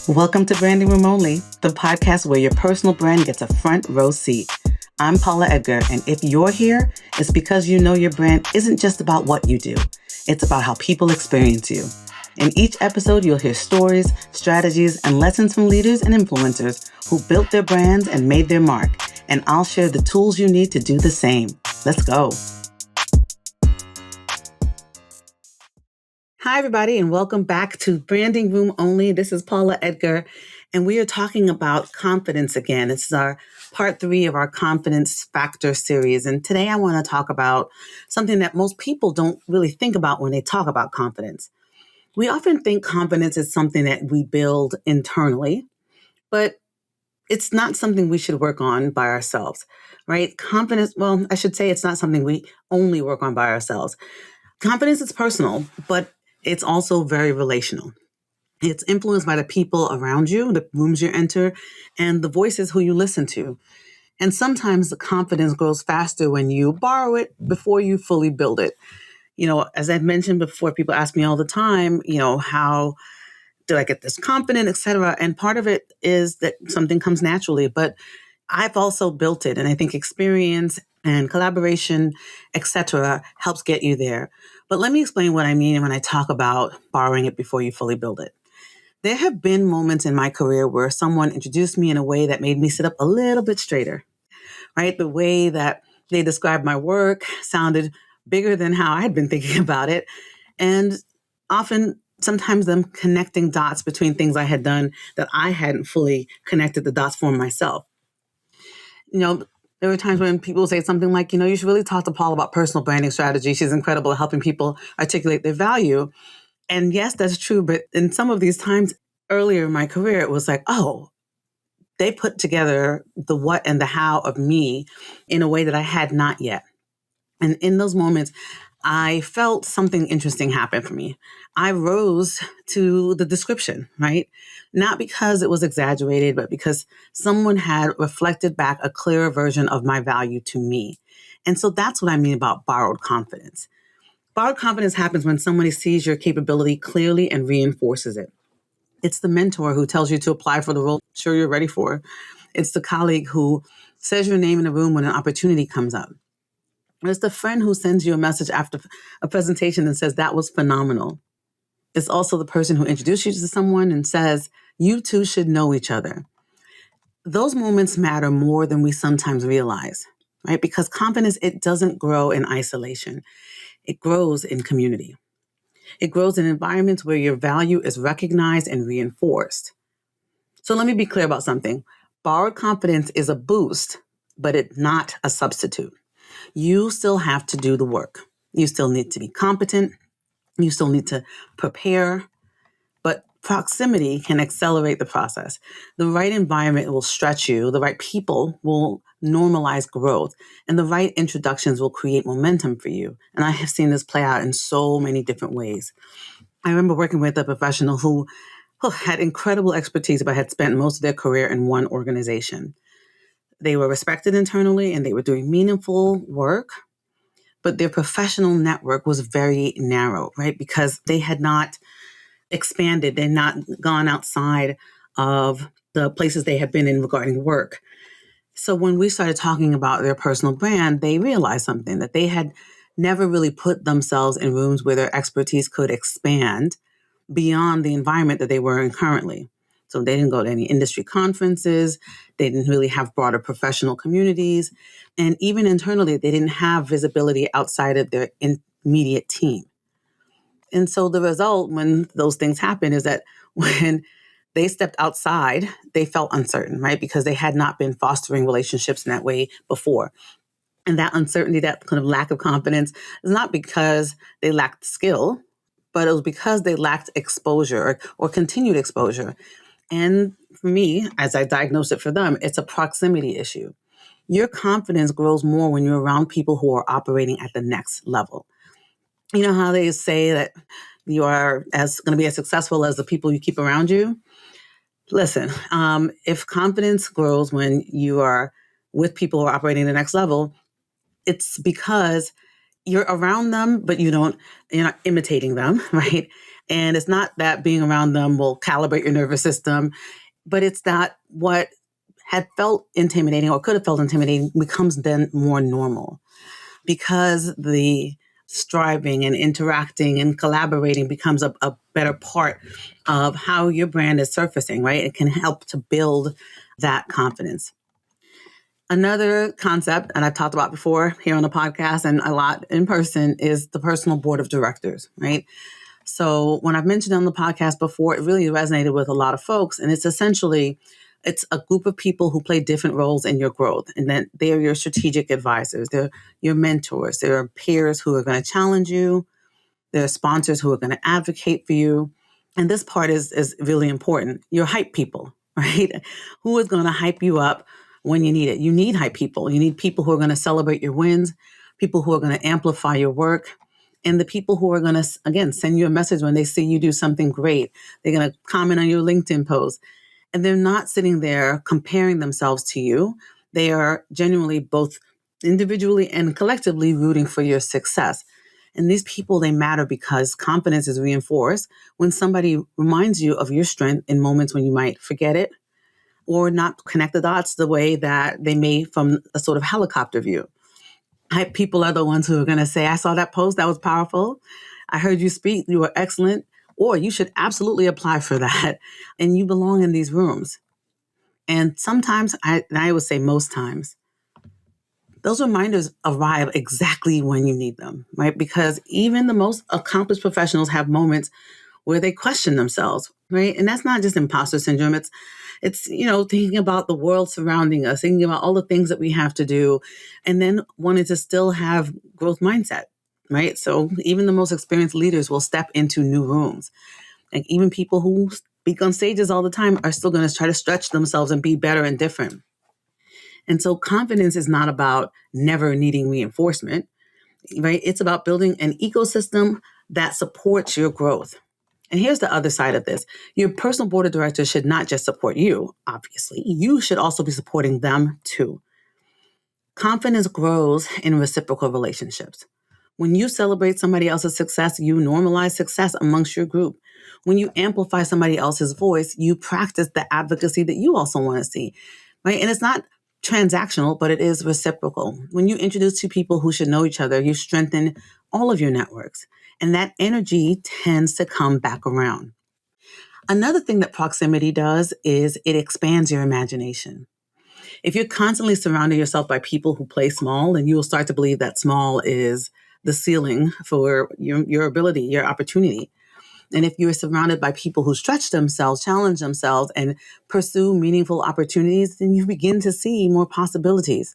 Welcome to Branding Room Only, the podcast where your personal brand gets a front row seat. I'm Paula Edgar, and if you're here, it's because you know your brand isn't just about what you do. It's about how people experience you. In each episode, you'll hear stories, strategies, and lessons from leaders and influencers who built their brands and made their mark. And I'll share the tools you need to do the same. Let's go. Hi, everybody, and welcome back to Branding Room Only. This is Paula Edgar, and we are talking about confidence again. This is our part 3 of our confidence factor series. And today I want to talk about something that most people don't really think about when they talk about confidence. We often think confidence is something that we build internally, but it's not something we should work on by ourselves, right? Confidence, well, I should say it's not something we only work on by ourselves. Confidence is personal, but it's also very relational. It's influenced by the people around you, the rooms you enter, and the voices who you listen to. And sometimes the confidence grows faster when you borrow it before you fully build it. You know, as I've mentioned before, people ask me all the time, how do I get this confident, et cetera? And part of it is that something comes naturally, but I've also built it. And I think experience and collaboration, et cetera, helps get you there. But let me explain what I mean when I talk about borrowing it before you fully build it. There have been moments in my career where someone introduced me in a way that made me sit up a little bit straighter, right? The way that they described my work sounded bigger than how I had been thinking about it. And sometimes them connecting dots between things I had done that I hadn't fully connected the dots for myself. There were times when people say something like, you should really talk to Paul about personal branding strategy. She's incredible at helping people articulate their value. And yes, that's true. But in some of these times earlier in my career, it was like, oh, they put together the what and the how of me in a way that I had not yet. And in those moments, I felt something interesting happen for me. I rose to the description, right? Not because it was exaggerated, but because someone had reflected back a clearer version of my value to me. And so that's what I mean about borrowed confidence. Borrowed confidence happens when somebody sees your capability clearly and reinforces it. It's the mentor who tells you to apply for the role sure you're ready for. It's the colleague who says your name in a room when an opportunity comes up. It's the friend who sends you a message after a presentation and says, that was phenomenal. It's also the person who introduces you to someone and says, you two should know each other. Those moments matter more than we sometimes realize, right? Because confidence, it doesn't grow in isolation. It grows in community. It grows in environments where your value is recognized and reinforced. So let me be clear about something. Borrowed confidence is a boost, but it's not a substitute. You still have to do the work. You still need to be competent. You still need to prepare. But proximity can accelerate the process. The right environment will stretch you. The right people will normalize growth. And the right introductions will create momentum for you. And I have seen this play out in so many different ways. I remember working with a professional who had incredible expertise, but had spent most of their career in one organization. They were respected internally and they were doing meaningful work, but their professional network was very narrow, right? Because they had not expanded, they had not gone outside of the places they had been in regarding work. So when we started talking about their personal brand, they realized something, that they had never really put themselves in rooms where their expertise could expand beyond the environment that they were in currently. So they didn't go to any industry conferences. They didn't really have broader professional communities. And even internally, they didn't have visibility outside of their immediate team. And so the result when those things happen is that when they stepped outside, they felt uncertain, right? Because they had not been fostering relationships in that way before. And that uncertainty, that kind of lack of confidence is not because they lacked skill, but it was because they lacked exposure or continued exposure. And for me, as I diagnosed it for them, it's a proximity issue. Your confidence grows more when you're around people who are operating at the next level. You know how they say that you are going to be as successful as the people you keep around you? Listen, if confidence grows when you are with people who are operating at the next level, it's because you're around them, but you're not imitating them, right? And it's not that being around them will calibrate your nervous system, but it's that what had felt intimidating or could have felt intimidating becomes then more normal because the striving and interacting and collaborating becomes a better part of how your brand is surfacing, right? It can help to build that confidence. Another concept, and I've talked about before here on the podcast and a lot in person, is the personal board of directors, right? So when I've mentioned on the podcast before, it really resonated with a lot of folks. And it's a group of people who play different roles in your growth. And then they're your strategic advisors. They're your mentors. There are peers who are going to challenge you. There are sponsors who are going to advocate for you. And this part is really important. Your hype people, right? Who is going to hype you up when you need it? You need hype people. You need people who are going to celebrate your wins, people who are going to amplify your work, and the people who are going to, again, send you a message when they see you do something great. They're going to comment on your LinkedIn post. And they're not sitting there comparing themselves to you. They are genuinely both individually and collectively rooting for your success. And these people, they matter because confidence is reinforced when somebody reminds you of your strength in moments when you might forget it or not connect the dots the way that they may from a sort of helicopter view. Hype people are the ones who are going to say, I saw that post, that was powerful. I heard you speak, you were excellent. Or you should absolutely apply for that. And you belong in these rooms. And sometimes, I would say most times, those reminders arrive exactly when you need them, right? Because even the most accomplished professionals have moments where they question themselves, right? And that's not just imposter syndrome. It's thinking about the world surrounding us, thinking about all the things that we have to do, and then wanting to still have growth mindset, right? So even the most experienced leaders will step into new rooms. And even people who speak on stages all the time are still going to try to stretch themselves and be better and different. And so confidence is not about never needing reinforcement, right? It's about building an ecosystem that supports your growth. And here's the other side of this. Your personal board of directors should not just support you, obviously. You should also be supporting them too. Confidence grows in reciprocal relationships. When you celebrate somebody else's success, you normalize success amongst your group. When you amplify somebody else's voice, you practice the advocacy that you also want to see, right? And it's not transactional, but it is reciprocal. When you introduce two people who should know each other, you strengthen all of your networks. And that energy tends to come back around. Another thing that proximity does is it expands your imagination. If you're constantly surrounding yourself by people who play small, then you will start to believe that small is the ceiling for your ability, your opportunity. And if you're surrounded by people who stretch themselves, challenge themselves, and pursue meaningful opportunities, then you begin to see more possibilities.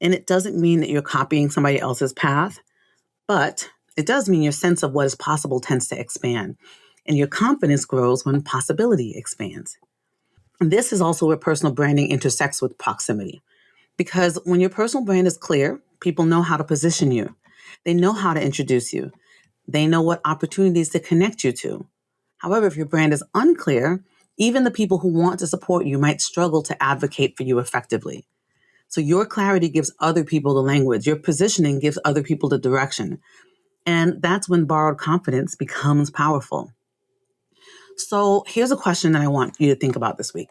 And it doesn't mean that you're copying somebody else's path, but it does mean your sense of what is possible tends to expand. And your confidence grows when possibility expands. And this is also where personal branding intersects with proximity. Because when your personal brand is clear, people know how to position you. They know how to introduce you. They know what opportunities to connect you to. However, if your brand is unclear, even the people who want to support you might struggle to advocate for you effectively. So your clarity gives other people the language. Your positioning gives other people the direction. And that's when borrowed confidence becomes powerful. So here's a question that I want you to think about this week.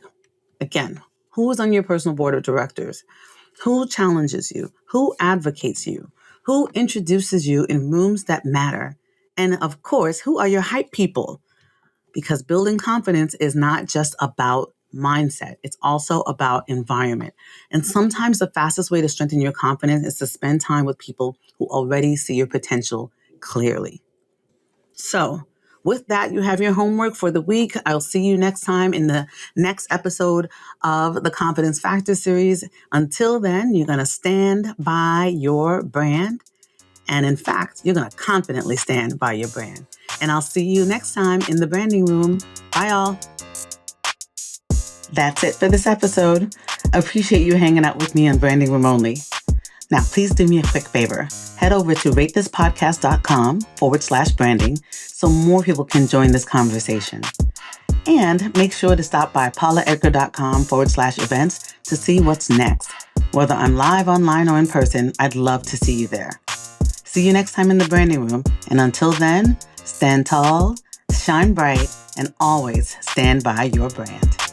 Again, who is on your personal board of directors? Who challenges you? Who advocates you? Who introduces you in rooms that matter? And of course, who are your hype people? Because building confidence is not just about mindset. It's also about environment. And sometimes the fastest way to strengthen your confidence is to spend time with people who already see your potential clearly. So with that, you have your homework for the week. I'll see you next time in the next episode of the Confidence Factor series. Until then, you're going to stand by your brand. And in fact, you're going to confidently stand by your brand. And I'll see you next time in the branding room. Bye, all. That's it for this episode. I appreciate you hanging out with me on Branding Room Only. Now, please do me a quick favor. Head over to ratethispodcast.com/branding so more people can join this conversation. And make sure to stop by paulaedgar.com/events to see what's next. Whether I'm live, online, or in person, I'd love to see you there. See you next time in the branding room. And until then, stand tall, shine bright, and always stand by your brand.